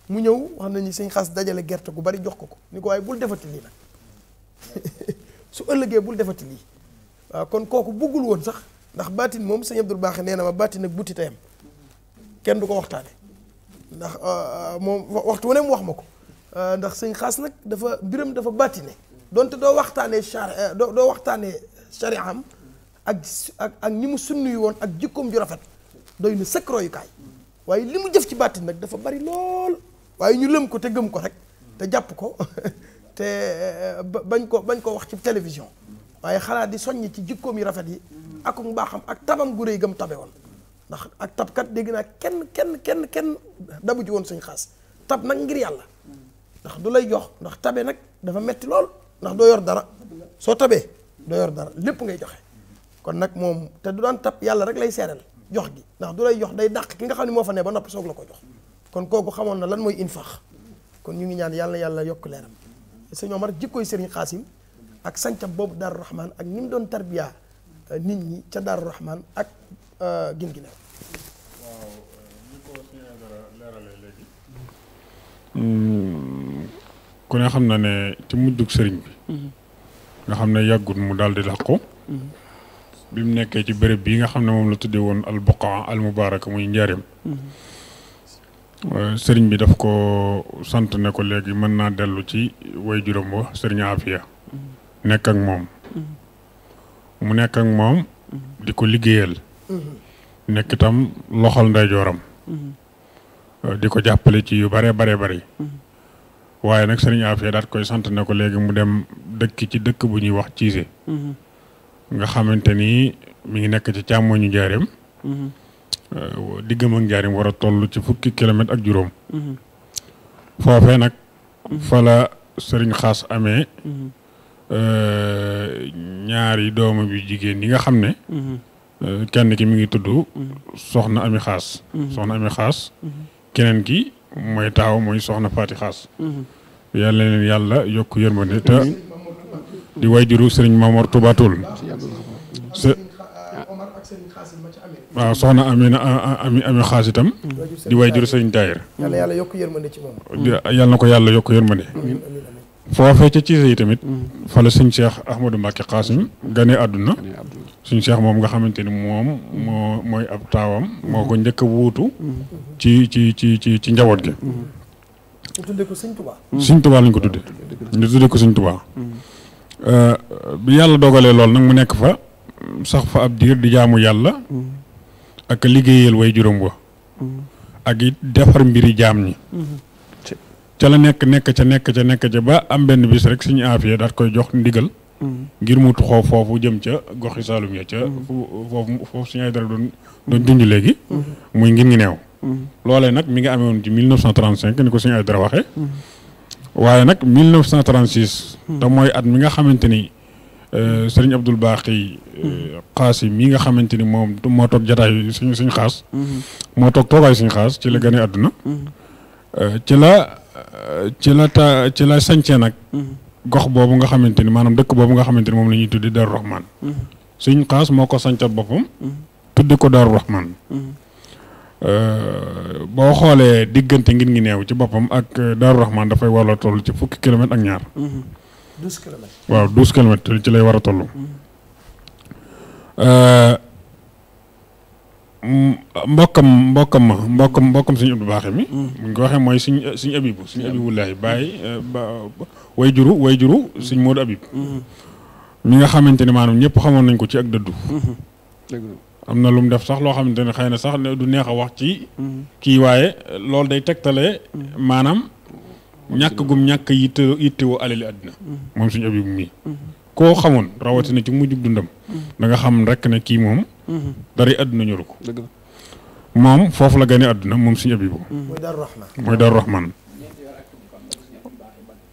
mu ñëw wax nañu sëñ Xaas dajale gerte gu bari jox ko ni ko waaye bul defati lii nag su ëllëgee bul defati lii waaw kon kooku bëggul woon sax ndax baatin moom sëñ Abdul Baax nee na ma baatin ak buti tayam kenn du ko waxtaane ndax moom waxtu wu ne mu wax ma ko ndax sëñ Xaas nag dafa mbiram dafa baatine donte doo waxtaanee doo waxtaanee shari'am ak ni mu sunnu woon ak jikkoom ju rafet doy na sëkk royukaay waaye li mu jëf ci baatin nag dafa bari lool waaye ñu lëm ko te gëm ko rek te jàpp ko te bañ ko wax ci télévision waaye xalaat di soññ ci jikkoom yu rafet yi ak mbaaxam ak tabam gu réy gëm tabe woon ndax ak tabkat dégg naa kenn dabu ci woon sëñ Xaas tab nag ngir yàlla ndax du lay jox ndax tabe nag dafa metti lool ndax doo yor dara soo tabee doo yor dara lépp ngay joxe kon nag moom te du daan tab yàlla rek lay seeral jox gi ndax du lay jox day dàq ki nga xam ne moo fa ne ba noppi soog la ko jox kon kooku xamoon na lan mooy infaax kon ñu ngi ñaan yàlla yokk leeram sëñ Omar jikkooy Serigne Xaasim ak sancam boobu Daaru Rahman ak ni mu doon tarbiya nit ñi ca Daaru Rahman ak gin gi new waaw ñu ko suñu dara leeralee léegi ku ne xam na ne ci mujjug sëriñ bi nga xam ne yàggut mu daal di làqu bi mu nekkee ci béréb bii nga xam ne moom la tuddee woon al buqaa al mubaaraka muy njaareem sëriñ bi daf ko sant ne ko léegi mën naa dellu ci way juróom wa sëriñ Afia nekk ak moom mu nekk ak moom di ko liggéeyal nekk itam loxol ndeyjooram di ko jàppale ci yu bare waaye nag sëriñ Afia daat koy sant ne ko léegi mu dem dëkk ci dëkk bu ñuy wax Ciise nga xamante ni mi ngi nekk ci càmmoñu njaareem diggam ak njaareem war a toll ci 10 kilomètres ak juróom foofee nag fa la sëriñ Xaas amee ñaari doomam yu jigéen yi nga xam ne kenn ki mi ngi tudd soxna Ami Xaas keneen ki mooy taaw mooy soxna Faati Xaas yàlla leen yàlla yokk yërmande te di wayjuru sëriñ Mamor Touba Toul waaw soxna Ami Xaas itam di wayjuru sëriñ Taayir yàlla yokk yërmande ci moom yàlla na ko yàlla yokk yërmande foofee ca Ciise yi tamit fa la sëñ Cheikh Ahmadou Mbacke Xaasim gane àdduna sëñ Cheikh moom nga xamante ni moom mooy ab taawam moo ko njëkk a wuutu ci njaboot gi ñu tuddee ko sëñ Touba sëñ Touba lañ ko tuddee ñu tuddee ko sëñ Touba bi yàlla dogalee lool nag mu nekk fa sax fa ab diir di jaamu yàlla ak liggéeyal way juróom wa ak it defar mbiri jaam ñi ca la nekk ca ba am benn bis rek suñu Afia daat koy jox ndigal ngir mu tuxoo foofu jëm ca goxi Saalum ya ca foofu suñu ay dara doon junj léegi muy ngir ngi neew loolee nag mi ngi amee woon ci 1935 ni ko suñu ay dara waxee waaye nag 1936 te mooy at mi nga xamante ni sëriñ Abdul Baaxi Xaasim mi nga xamante ni moom moo toog jataay suñ xaas moo toog toogaayu suñ xaas ci la gane àdduna ci la sañcee nag gox boobu nga xamante ni maanaam dëkk boobu nga xamante ni moom la ñuy tuddi Daaru Rahman suñ xaas moo ko sañcat boppam tuddi ko Daaru Rahman boo xoolee diggante ngir ngi neew ci boppam ak Daaru Rahman dafay war a toll ci 10 kilomètres ak ñaar 12 kilomètres waaw 12 kilomètres ci lay war a toll mbokkam suñu Abdou Baaxe mi buñ ko waxee mooy suñu Abibullaahi bàyyi way juru suñ Moodu Abib mi nga xamante ne maanaam ñëpp xamoon nañ ko ci ak dëddu am na lu mu def sax loo xamante ne xëy na sax du neex a wax ci kii waaye loolu day tegtale maanaam ñàkk yittewoo alali àddina moom suñu Abibu mii koo xamoon rawatina ci mujjug dundam da nga xam rek ne kii moom dara àdduna ñoru ko moom foofu la gane àdduna moom suñu Abibu mooy Daaru Rahman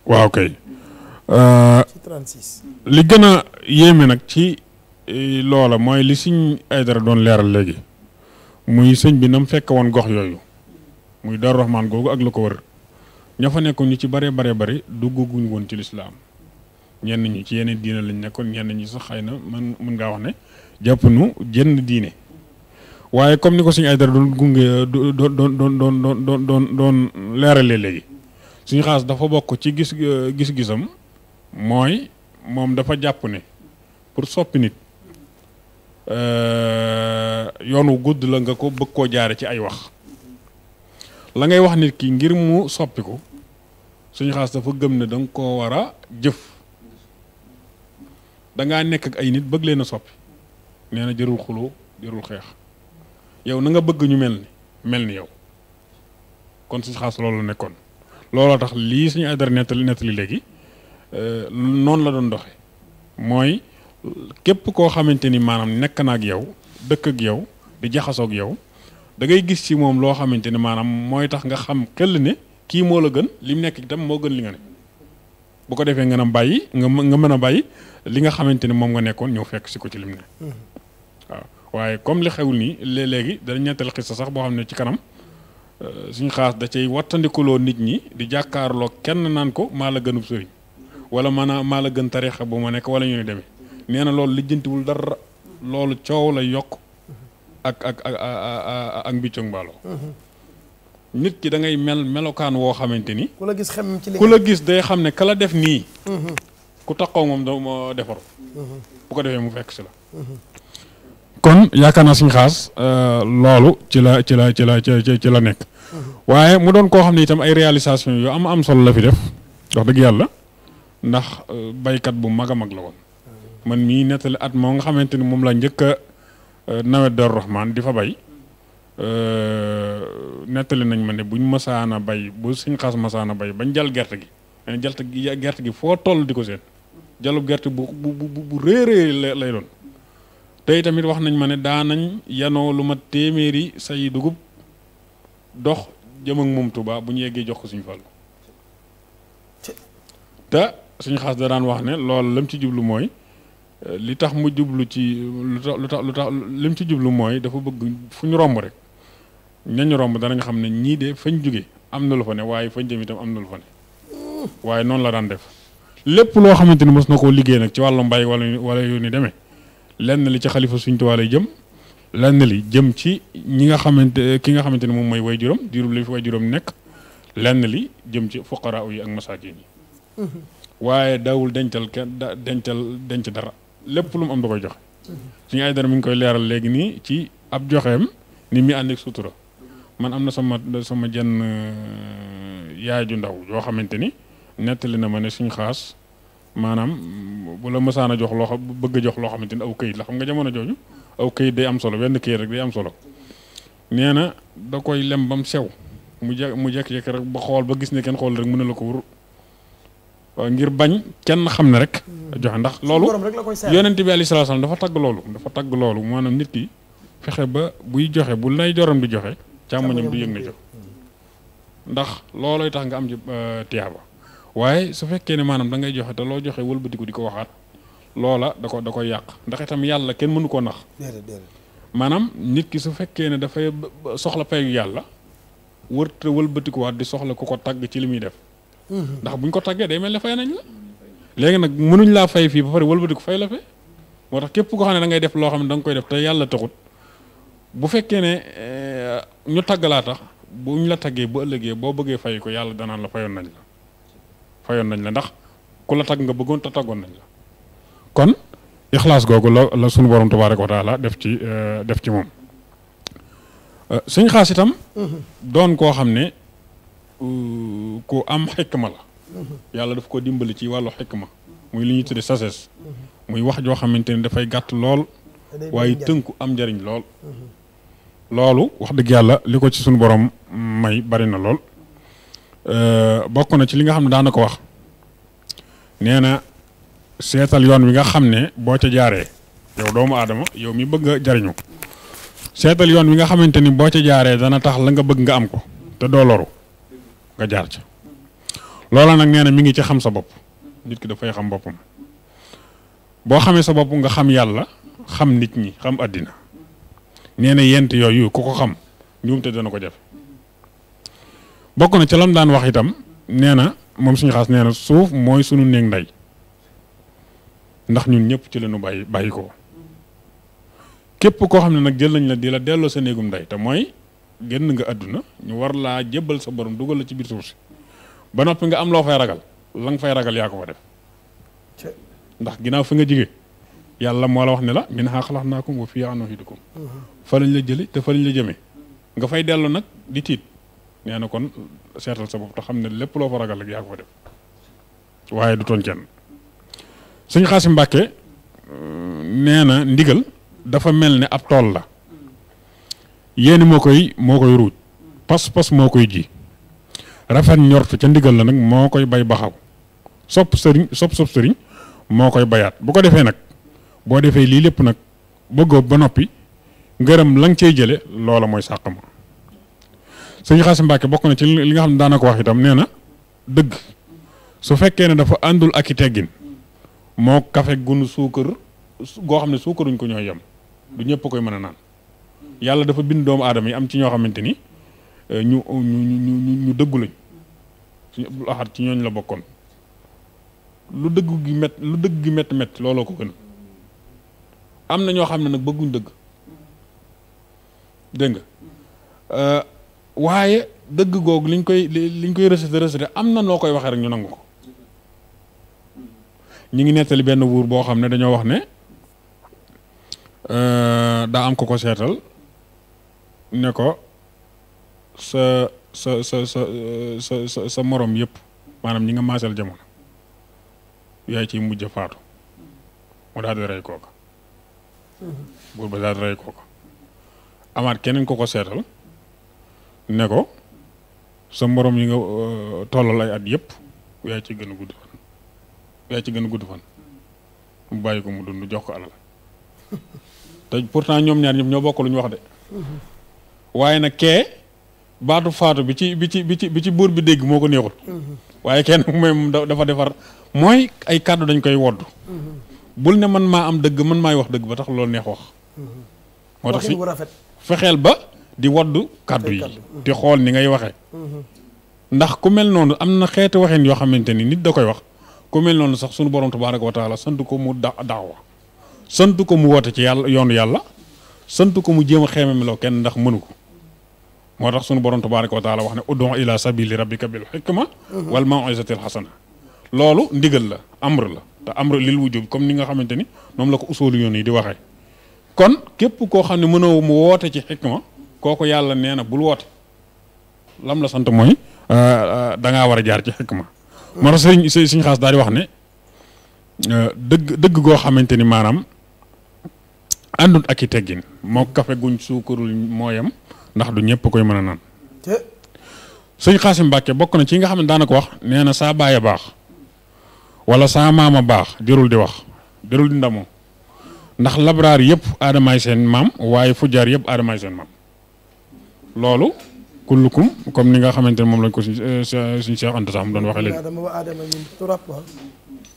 waaw kay li gën a yéeme nag ci loola mooy li Sëñ Aydara doon leeral léegi muy sëñ bi na mu fekk woon gox yooyu muy Daaru Rahman googu ak lu ko wër ña fa nekkoon ñu ci bare dugguñ woon ci lislaam ñenn ñi ci yeneen diine lañ nekkoon ñenn ñi sax xëy na mën ngaa wax ne jàpp nu jenn diine waaye comme ni ko suñu ay dara doon gunge doon leeralee léegi suñu xaas dafa bokk ci gis-gisam mooy moom dafa jàpp ne pour soppi nit yoonu gudd la nga ko bëgg koo jaare ci ay wax la ngay wax nit ki ngir mu soppiku suñu xaas dafa gëm ne da nga koo war a jëf dangaa nekk ak ay nit bëgg leen a soppi nee na jërul xuloo jërul xeex yow na nga bëgg ñu mel ni yow kon suñu xaas loolu la nekkoon looloo tax lii suñu ay dara nettali léegi noonu la doon doxe mooy képp koo xamante ni maanaam nekk na ak yow dëkk ak yow di jaxasoo ak yow da ngay gis ci moom loo xamante ni maanaam mooy tax nga xam xel ne kii moo la gën li mu nekk itam moo gën li nga ne bu ko defee nga bàyyi nga mën a bàyyi li nga xamante ni moom nga nekkoon ñëw fekk si ko ci lim ne waaw waaye comme li xewul nii léegi dana ñettali xis sax boo xam ne ci kanam suñu xaas da cay wattandikuloo nit ñi di jàkkaarloo kenn naan ko maa la gënub sëriñ wala maa la gën tariixa bu ma nekk wala ñu ne demee nee na loolu lijjantiwul dara loolu coow la yokk ak mbiccoog mbaaloo nit ki da ngay melokaan woo xamante ni ku la gis xam ci li ku la gis day xam ne ka la def nii ku taxaw moom dama defaru bu ko defee mu fekk si la kon yaakaar naa suñu xaas loolu ci la nekk waaye mu doon koo xam ne itam ay réalisation yu am solo la fi def wax dëgg yàlla ndax baykat bu mag a mag la woon man mii nettali at moo nga xamante ni moom la njëkk a nawet Daaru Rahmaan di fa bay nettali nañ ma ne buñ masaana bay bu suñ xaas masaana bay bañ jal gerte gi gerte gi foo toll di ko seen jalub gerte bu réerée lay doon tey tamit wax nañ ma ne daanañ yanoo lu ma téeméeri say dugub dox jëm ak moom Tuubaa bu ñu yeggee jox ko suñu Fallu te suñu xaas da daan wax ne loolu lam ci jublu mooy li tax mu jublu ci lu tax lim ci jublu mooy dafa bëgg fu ñu romb rek ñañu romb danañ xam ne ñii de fañ jóge am na lu fa ne waaye fañ jëm itam am na lu fa ne waaye noonu la daan def lépp loo xamante ni mos na koo liggéey nag ci wàllu mbay wala yu ni demee lenn li ci xalifa Sëriñ Tuubaa lay jëm lenn li jëm ci ki nga xamante ni moom mooy way juróom diirub li fi way juróom nekk lenn li jëm ci fuqaraa yi ak masaakin yi waaye daawul denc dara lépp lu mu am da koy joxe suñu ay dara mi ngi koy leeral léegi nii ci ab joxeem ni mi ànd ak sutura man am na sama jenn yaay ju ndaw yoo xamante ni nettali na ma ne suñu xaas maanaam bu la mësaan a jox bëgg a jox loo xamante ni aw këyit la xam nga jamono jooju aw këyit day am solo benn këyit rek day am solo nee na da koy lem ba mu sew mu jekk-jekk rek ba xool ba gis ne kenn xool rek mën na la ko wur waaw ngir bañ kenn xam ne rek joxe ndax loolu yonent bi alayhi salaam dafa tagg loolu maanaam nit ki fexe ba buy joxe bu lay joram di joxe càmmoñam du yëg na jox ndax loolooy tax nga am ci tiyaaba waaye su fekkee ne maanaam da ngay joxe te loo joxe wëlbatiku di ko waxaat loola da koy yàq ndax itam yàlla kenn mënu koo nax maanaam nit ki su fekkee ne dafay soxla payu yàlla wërte wëlbatikuwaat di soxla ku ko tagg ci li muy def ndax buñ ko taggee day mel ne fay nañ la léegi nag mënuñ laa fay fii ba pare wëlbatiku fay la fe moo tax képp koo xam ne da ngay def loo xam ne da nga koy def te yàlla taxut bu fekkee ne ñu tagg laa tax buñ la taggee bu ëllëgee boo bëggee fay ko yàlla danaan la fayoon nañ la ndax ku la tagg nga bëggoon te taggoon nañ la kon ixlaas googu la sunu borom tabaaraka wa taala def ci moom suñ xaas itam doon koo xam ne ku am xikma la yàlla daf ko dimbali ci wàllu xikma muy li ñuy tudde sagesse muy wax joo xamante ni dafay gàtt lool waaye tënku am njariñ lool loolu wax dëgg yàlla li ko ci sunu borom may bari na lool bokk na ci li nga xam ne daana ko wax nee na seetal yoon wi nga xam ne boo ca jaaree yow doomu aadama yow mi bëgg a jariñu seetal yoon wi nga xamante ni boo ca jaaree dana tax la nga bëgg nga am ko te doo loru nga jaar ca loola nag nee na mi ngi ci xam sa bopp nit ki dafay xam boppam boo xamee sa bopp nga xam yàlla xam nit ñi xam àddina nee na yent yooyu ku ko xam njuumte dana ko jafe bokk na ci lam daan wax itam nee na moom suñu xaas nee na suuf mooy sunu néeg ndey ndax ñun ñëpp ci lañu bàyyi ko képp koo xam ne nag jël nañ la di la delloo sa néegum ndey te mooy génn nga àdduna ñu war laa jébbal sa borom dugal la ci biir suuf si ba noppi nga am loo fay ragal la nga fay ragal yaa ko fa def ndax ginnaaw fi nga jige yàlla moo la wax ne la minhaa xalaqnaakum wa fiihaa nu'iidukum fa lañ la jëli te fa lañ la jëmee nga fay dellu nag di tiit nee na kon seetal sa bopp te xam ne lépp loo fa ragal rek yaa ko fa def waaye du tooñ kenn sëñ Xaasim Mbàkke nee na ndigal dafa mel ne ab tool la yéeni moo koy ruuj pas-pas moo koy ji rafet njort ca ndigal la nag moo koy bay baxaw sopp sëriñ moo koy bayaat bu ko defee nag boo defee lii lépp nag bëggoo ba noppi ngërëm la nga cey jële loola mooy sàq ma sëñ Xaasim Mbàkke bokk na ci li nga xam ne daana ko wax itam nee na dëgg su fekkee ne dafa àndul ak i teggin moo kafe gunu suukar goo xam ne suukaruñ ko ñooy yem du ñëpp koy mën a naan yàlla dafa bind doomu aadama yi am ci ñoo xamante ni ñu dëggu lañ suñu Abdul Ahad ci ñooñ la bokkoon lu dëgg gi métti looloo ko gën am na ñoo xam ne nag bëgguñ dëgg dégg nga waaye dëgg googu liñ koy recété am na noo koy waxee rek ñu nangu ko ñi ngi nettali benn buur boo xam ne dañoo wax ne daa am ko seetal ne ko sa morom yëpp maanaam ñi nga maasal jamono yaay ciy mujj faatu mu daal di rey kooka buur ba daal di rey kooka amaat keneen ko seetal ne ko sa morom yi nga tollal ay at yëpp yaay ci gën a gudd fan mu bàyyi ko mu dund jox ko alal te pourtant ñoom ñaar ñëpp ñoo bokk lu ñu wax de waaye nag kee baatu faatu bi ci buur bi dégg moo ko neexul waaye kenn moom dafa defar mooy ay kàddu dañ koy wodd bul ne man maa am dëgg man maay wax dëgg ba tax loolu neex wax moo tax fi fexeel ba di wodd kàddu yi di xool ni ngay waxee ndax ku mel noonu am na xeeti waxin yoo xamante ni nit da koy wax ku mel noonu sax sunu borom tabaaraka wa taala sant ko mu daawa sant ko mu woote ci yàlla yoonu yàlla sant ko mu jéem a xeememloo kenn ndax mënu ko moo tax sunu borom tabaaraka wa taala wax ne ud'u ila sabili rabbika bil hikma wal maw'izatil hasana loolu ndigal la amr la te amr lil wujub comme ni nga xamante ni moom la ko usoolu yoon yi di waxee kon képp koo xam ne mënoo mu woote ci xikma kooku yàlla nee na bul woote lam la sant mooy dangaa war a jaar ci xikma moo tax sëriñ Xaas daal di wax ne dëgg goo xamante ni maanaam àndut ak i teggin moo kafe guñ suukarul mooyam ndax du ñëpp koy mën a naan sëñ Xaasim Mbàkke bokk na ci nga xam ne daana ko wax nee na saa baay a baax wala saa maama baax jërul di wax jërul di ndamoo ndax labraar yëpp aadamaay seen maam waaye fujjaar yëpp aadamaay seen maam loolu kullukum comme ni nga xamante ne moom lañ ko suñ Cheikh Anta sax mu doon waxee léegi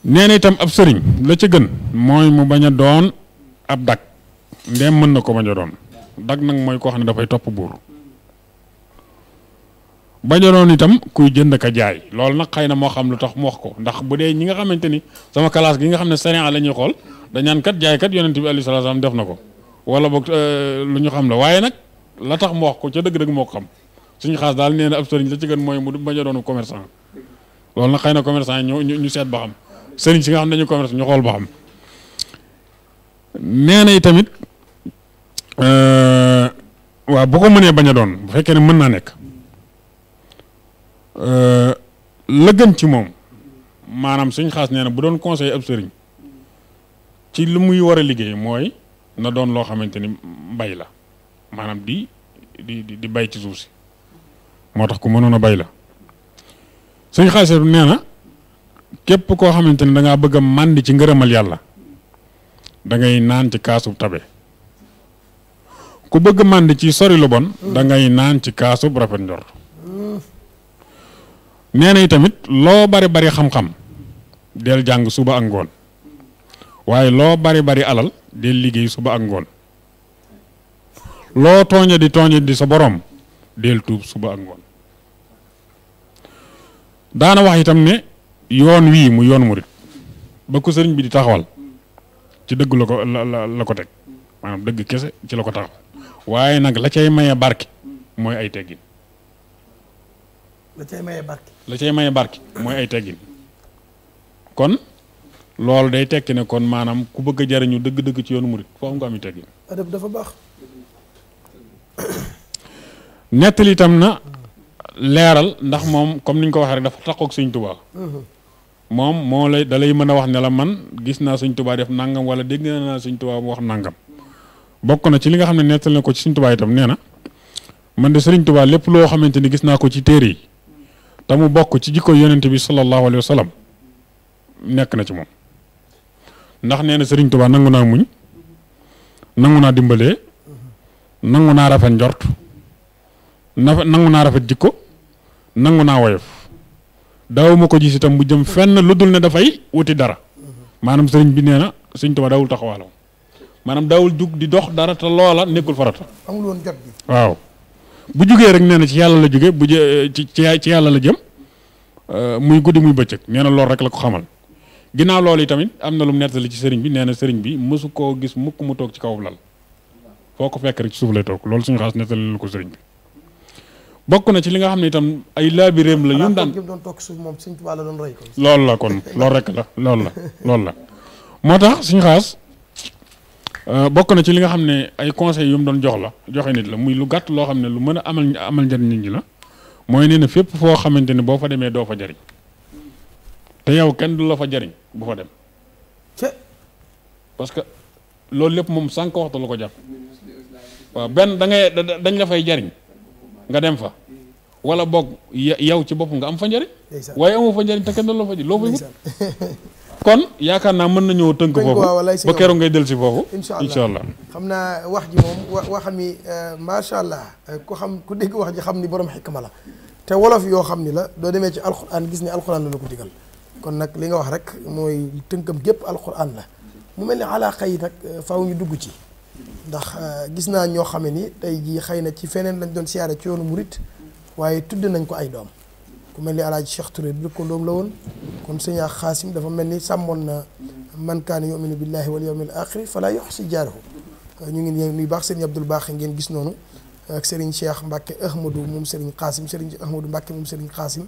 nee na itam ab sëriñ la ca gën mooy mu bañ a doon ab dag ndéem mën na ko bañ a doon dag nag mooy koo xam ne dafay topp buur bañ a doon itam kuy jënd ka jaay loolu nag xëy na moo xam lu tax mu wax ko ndax bu dee ñi nga xamante ni sama classe gi nga xam ne sariya la ñuy xool dañaan kat jaay kat yonent bi alayhi salaam def na ko wala boog lu ñu xam la waaye nag la tax mu wax ko ca dëgg-dëgg moo ko xam suñu Xaas daal nee na ab sëriñ la ci gën mooy mu bañ a doon commerçant loolu nag xëy na commerçant yi ñu seet ba xam sëriñ si nga xam ne dañu commerce ñu xool ba xam nee na tamit waaw bu ko mënee bañ a doon bu fekkee ne mën naa nekk la gën ci moom maanaam suñ Xaas nee na bu doon conseil ab sëriñ ci li muy war a liggéey mooy na doon loo xamante ni mbay la maanaam di bay ci suuf si moo tax ku mënoon a bay la suñ Xaas nee na képp koo xamante ni da ngaa bëgg a màndi ci ngërëmal yàlla da ngay naan ci kaasub tabe ku bëgg màndi ci sori lu bon da ngay naan ci kaasub rafet njort nee na tamit loo bari bari xam-xam del jàng suba ak ngoon waaye loo bari bari alal del liggéey suba ak ngoon loo tooñe di sa borom del tuub suba ak ngoon daana wax itam ne yoon wii mu yoon murit ba ko sëriñ bi di taxawal ci dëgg la ko teg maanaam dëgg kese ci la ko taxaw waaye nag la cay maye barke mooy ay teggin. la cay maye barke. la cay maye barke mooy ay teggin kon loolu day tekki ne kon maanaam ku bëgg a jariñu dëgg-dëgg ci yoonu murit foofu nga am i teggin. adab dafa baax. nettali itam na leeral ndax moom comme ni ñu ko waxee rek dafa taxoog Sëñ Tuubaa. moom moo lay da lay mën a wax ne la man gis naa Sëñ Tuubaa def nangam wala dégg naa Sëñ Tuubaa mu wax nangam bokk na ci li nga xam ne nettali na ko ci Sëñ Tuubaa itam nee na man de Sëriñ Tuubaa lépp loo xamante ni gis naa ko ci téere yi te mu bokk ci jikko yonent bi sallallahu alayhi wa sallam nekk na ci moom ndax nee na Sëriñ Tuubaa nangu naa muñ nangu naa dimbalee nangu naa rafet njort nangu naa rafet jikko nangu naa woyof daawuma ko gis itam bu jëm fenn lu dul ne dafay wuti dara maanaam sëriñ bi nee na Sëriñ Tuubaa daawul taxawaalam maanaam daawul jug di dox dara te loola nekkul farata. amul woon jot bi. waaw bu jugee rek nee na ci yàlla la jóge bu ci yàlla la jëm muy guddi muy bëccëg nee na loolu rek la ko xamal ginnaaw loolu yi tamit am na lu mu nettali ci sëriñ bi nee na sëriñ bi mësu koo gis mukk mu toog ci kaw lal foo ko fekk rek ci suuf lay toog loolu suñu xaas nettali la ko sëriñ bi bokk na ci li nga xam ne itam ay laabireem la yu daan doon toog suuf moom Sëriñ Tuubaa la doon roy ko. loolu la kon loolu rek la loolu la moo tax suñu xaas bokk na ci li nga xam ne ay conseils yu mu doon joxe nit la muy lu gàtt loo xam ne lu mën a amal njariñ nit ñi la mooy nee na fépp foo xamante ne boo fa demee doo fa jariñ te yow kenn du la fa jariñ bu fa dem parce que loolu lépp moom sànq waxtu la ko jàpp waaw benn dañ la fay jariñ nga dem fa wala boog yow ci bopp nga am fa njariñ waaye amoo fa njariñ te kenn du la fa jariñ loo fay wut kon yaakaar naa mën nañoo tënk foofu ba keroog ngay del si foofu incha allah xam naa wax ji moom waxam yi macha allah ku dégg wax ji xam ni borom xikma la te wolof yoo xam ni la doo demee ci alquran gis ni alquran la ko digal kon nag li nga wax rek mooy tënkam gépp alquran la mu mel ni alaaqa yi nag faaw ñu dugg ci ndax gis naa ñoo xame ni tey jii xëy na ci feneen lañ doon siyaare ci yoonu murit waaye tudd nañ ko ay doom ku mel ni alaaji Cheikh Touré dëkkandoom la woon kon sëñ Xaasim dafa mel ni sàmmoon na man kaana yuminu billahi wal yawmil axiri fala yuxsi jaarahu ñu ngi nuy baax sëriñ Abdul Baax ngeen gis noonu ak sëriñ Cheikh Mbacke Ahmadou moom sëriñ Xaasim sëriñ Ahmadou Mbacke moom sëriñ Xaasim